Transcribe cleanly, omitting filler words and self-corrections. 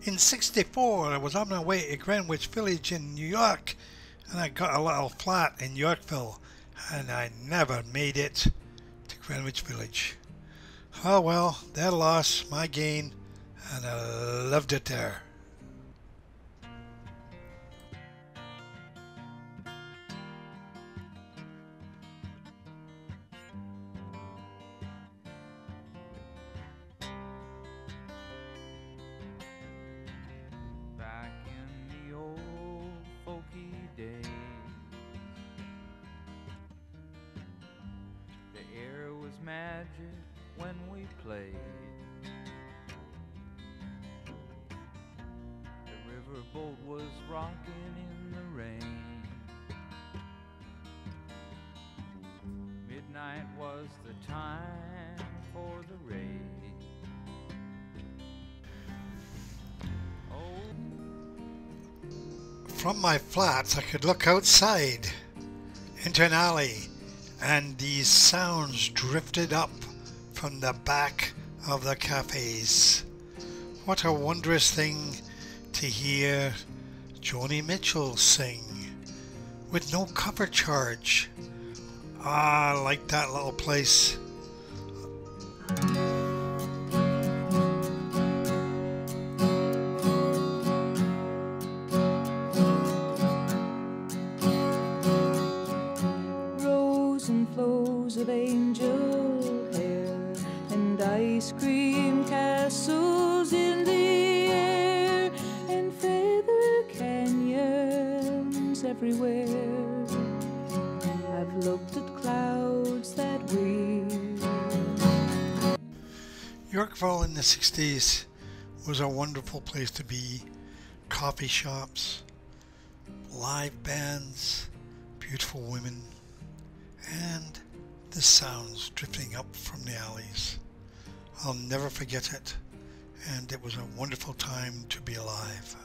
In '64, I was on my way to Greenwich Village in New York, and I got a little flat in Yorkville, and I never made it to Greenwich Village. Oh well, their loss, my gain, and I loved it there. Back in the old folky days, the air was magic when we played. The riverboat was rocking in the rain. Midnight was the time for the raid. From my flats, I could look outside into an alley, and these sounds drifted up from the back of the cafes. What a wondrous thing to hear Joni Mitchel sing with no cover charge. Ah, I like that little place. Of angel hair and ice cream castles in the air and feather canyons everywhere. I've looked at clouds that weave. Yorkville in the 60s was a wonderful place to be. Coffee shops, live bands, beautiful women, and the sounds drifting up from the alleys. I'll never forget it, and it was a wonderful time to be alive.